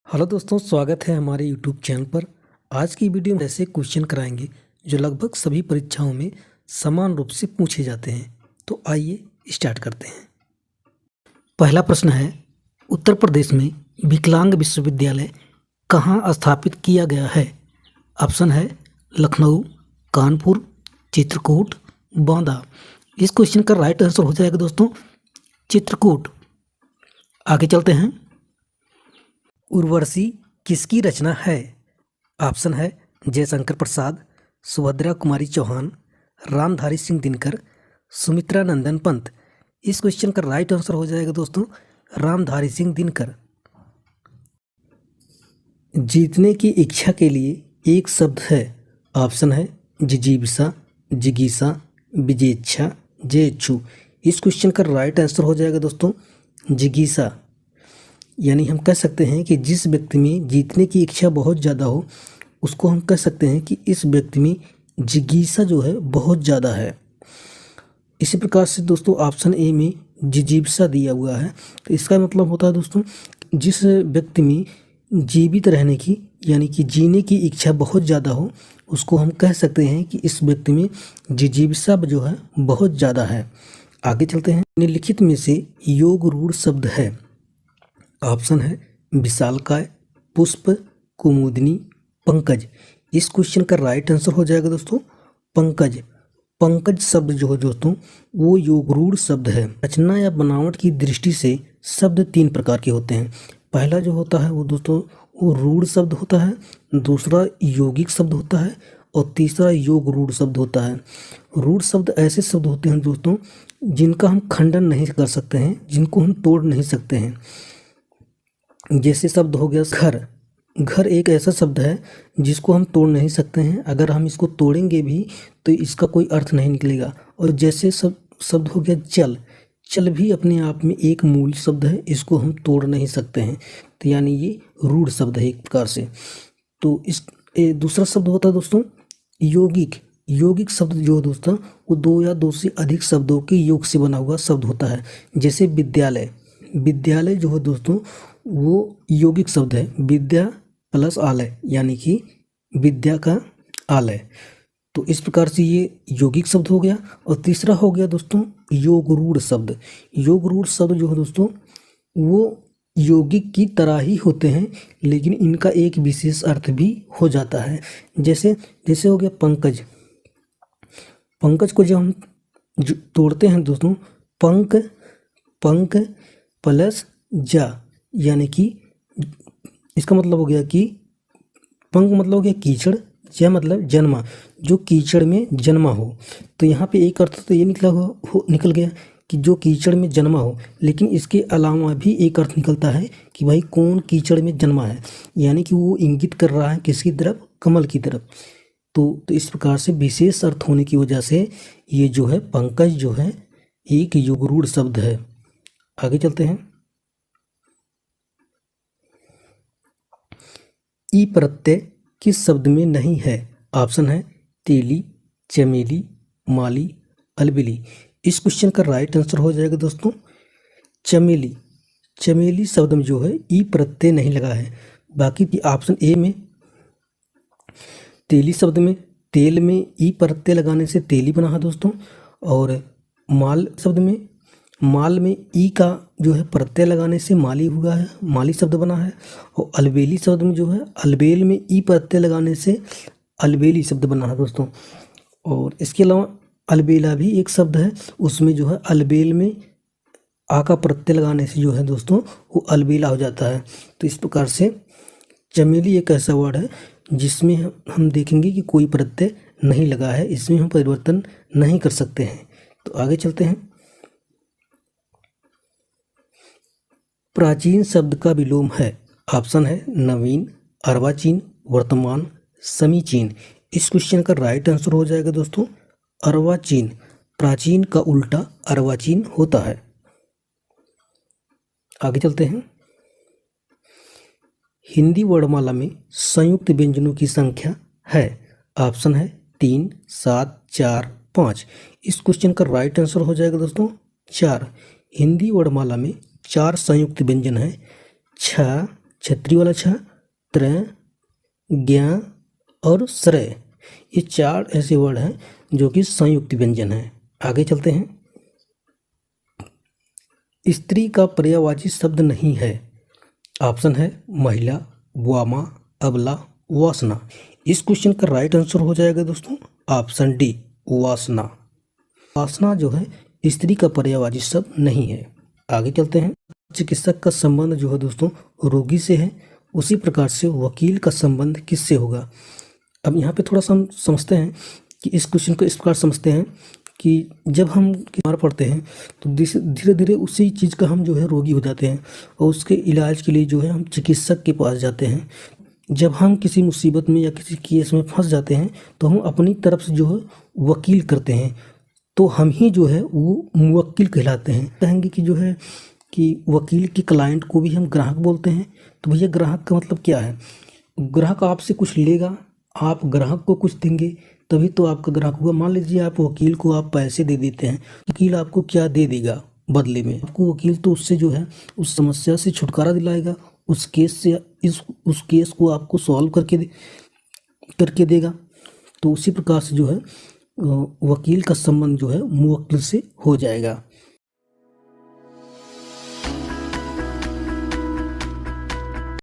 Hello दोस्तों, स्वागत है हमारे यूट्यूब चैनल पर। आज की वीडियो में ऐसे क्वेश्चन कराएंगे जो लगभग सभी परीक्षाओं में समान रूप से पूछे जाते हैं। तो आइए स्टार्ट करते हैं। पहला प्रश्न है, उत्तर प्रदेश में विकलांग विश्वविद्यालय कहाँ स्थापित किया गया है? ऑप्शन है लखनऊ, कानपुर, चित्रकूट, बांदा। इस क्वेश्चन का राइट आंसर हो जाएगा दोस्तों चित्रकूट। आगे चलते हैं। उर्वशी किसकी रचना है? ऑप्शन है जयशंकर प्रसाद, सुभद्रा कुमारी चौहान, रामधारी सिंह दिनकर, सुमित्रा नंदन पंत। इस क्वेश्चन का राइट आंसर हो जाएगा दोस्तों रामधारी सिंह दिनकर। जीतने की इच्छा के लिए एक शब्द है। ऑप्शन है जिजीविषा, जिगीषा, विजेच्छा, जेच्छू। इस क्वेश्चन का राइट आंसर हो जाएगा दोस्तों जिगीषा। यानी हम कह सकते हैं कि जिस व्यक्ति में जीतने की इच्छा बहुत ज़्यादा हो उसको हम कह सकते हैं कि इस व्यक्ति में जिज्ञासा जो है बहुत ज़्यादा है। इसी प्रकार से दोस्तों ऑप्शन ए में जिजीविषा दिया हुआ है, तो इसका मतलब होता है दोस्तों जिस व्यक्ति में जीवित रहने की यानी कि जीने की इच्छा बहुत ज़्यादा हो उसको हम कह सकते हैं कि इस व्यक्ति में जिजीविषा जो है बहुत ज़्यादा है। आगे चलते हैं। निम्नलिखित में से योग रूढ़ शब्द है। ऑप्शन है विशालकाय, पुष्प, कुमुदिनी, पंकज। इस क्वेश्चन का राइट आंसर हो जाएगा दोस्तों पंकज। पंकज शब्द जो है दोस्तों वो योगरूढ़ शब्द है। रचना या बनावट की दृष्टि से शब्द तीन प्रकार के होते हैं। पहला जो होता है वो दोस्तों वो रूढ़ शब्द होता है, दूसरा यौगिक शब्द होता है और तीसरा योग रूढ़ शब्द होता है। रूढ़ शब्द ऐसे शब्द होते हैं दोस्तों जिनका हम खंडन नहीं कर सकते हैं, जिनको हम तोड़ नहीं सकते हैं। जैसे शब्द हो गया घर। घर एक ऐसा शब्द है जिसको हम तोड़ नहीं सकते हैं, अगर हम इसको तोड़ेंगे भी तो इसका कोई अर्थ नहीं निकलेगा। और जैसे शब्द हो गया जल। जल भी अपने आप में एक मूल शब्द है, इसको हम तोड़ नहीं सकते हैं। तो यानी ये रूढ़ शब्द है एक प्रकार से। तो दूसरा शब्द होता है दोस्तों यौगिक। यौगिक शब्द जो है दोस्तों वो दो या दो से अधिक शब्दों के योग से बना हुआ शब्द होता है। जैसे विद्यालय। विद्यालय जो है दोस्तों वो यौगिक शब्द है, विद्या प्लस आलय यानी कि विद्या का आलय। तो इस प्रकार से ये यौगिक शब्द हो गया। और तीसरा हो गया दोस्तों योग रूढ़ शब्द। योग रूढ़ शब्द जो है दोस्तों वो यौगिक की तरह ही होते हैं, लेकिन इनका एक विशेष अर्थ भी हो जाता है। जैसे हो गया पंकज। पंकज को जब हम तोड़ते हैं दोस्तों पंक प्लस जा यानी कि इसका मतलब हो गया कि पंक मतलब हो गया कीचड़, जा मतलब जन्मा, जो कीचड़ में जन्मा हो। तो यहाँ पे एक अर्थ तो ये निकल गया कि जो कीचड़ में जन्मा हो, लेकिन इसके अलावा भी एक अर्थ निकलता है कि भाई कौन कीचड़ में जन्मा है, यानी कि वो इंगित कर रहा है किसकी तरफ, कमल की तरफ। तो इस प्रकार से विशेष अर्थ होने की वजह से ये जो है पंकज जो है एक युगरूढ़ शब्द है। आगे चलते हैं। ई प्रत्यय किस शब्द में नहीं है? ऑप्शन है तेली, चमेली, माली, अलबेली। इस क्वेश्चन का राइट आंसर हो जाएगा दोस्तों चमेली। चमेली शब्द में जो है ई प्रत्यय नहीं लगा है। बाकी ऑप्शन ए में तेली शब्द में तेल में ई प्रत्यय लगाने से तेली बना है दोस्तों। और माल शब्द में माल में ई का जो है प्रत्यय लगाने से माली हुआ है, माली शब्द बना है। और अलबेली शब्द में जो है अलबेल में ई प्रत्यय लगाने से अलबेली शब्द बना है दोस्तों। और इसके अलावा अलबेला भी एक शब्द है, उसमें जो है अलबेल में आ का प्रत्यय लगाने से जो है दोस्तों वो अलबेला हो जाता है। तो इस प्रकार से चमेली एक ऐसा वर्ड है जिसमें हम देखेंगे कि कोई प्रत्यय नहीं लगा है, इसमें हम परिवर्तन नहीं कर सकते हैं। तो आगे चलते हैं। प्राचीन शब्द का विलोम है। ऑप्शन है नवीन, अर्वाचीन, वर्तमान, समीचीन। इस क्वेश्चन का राइट आंसर हो जाएगा दोस्तों अर्वाचीन। प्राचीन का उल्टा अर्वाचीन होता है। आगे चलते हैं। हिंदी वर्णमाला में संयुक्त व्यंजनों की संख्या है। ऑप्शन है 3, 7, 4, 5। इस क्वेश्चन का राइट आंसर हो जाएगा दोस्तों 4। हिंदी वर्णमाला में 4 संयुक्त व्यंजन है, छ, छत्री वाला छ, त्रय, ज्ञ और श्रय, ये 4 ऐसे वर्ड हैं जो कि संयुक्त व्यंजन हैं। आगे चलते हैं। स्त्री का पर्यायवाची शब्द नहीं है। ऑप्शन है महिला, वामा, अबला, वासना। इस क्वेश्चन का राइट आंसर हो जाएगा दोस्तों ऑप्शन डी, वासना। वासना जो है स्त्री का पर्यायवाची शब्द नहीं है। आगे चलते हैं। चिकित्सक का संबंध जो है दोस्तों रोगी से है, उसी प्रकार से वकील का संबंध किससे होगा। अब यहाँ पे थोड़ा सा हम समझते हैं कि इस क्वेश्चन को इस प्रकार समझते हैं कि जब हम बीमार पड़ते हैं तो धीरे धीरे उसी चीज़ का हम जो है रोगी हो जाते हैं और उसके इलाज के लिए जो है हम चिकित्सक के पास जाते हैं। जब हम किसी मुसीबत में या किसी केस में फंस जाते हैं तो हम अपनी तरफ से जो है वकील करते हैं, तो हम ही जो है वो मुवक्किल कहलाते हैं। कहेंगे कि जो है कि वकील के क्लाइंट को भी हम ग्राहक बोलते हैं। तो भैया ग्राहक का मतलब क्या है? ग्राहक आपसे कुछ लेगा, आप ग्राहक को कुछ देंगे, तभी तो आपका ग्राहक हुआ। मान लीजिए आप वकील को आप पैसे दे देते हैं, वकील आपको क्या दे देगा बदले में? आपको वकील तो उससे जो है उस समस्या से छुटकारा दिलाएगा, उस केस से उस केस को आपको सॉल्व करके देगा। तो उसी प्रकार से जो है वकील का संबंध जो है मुवक्किल से हो जाएगा।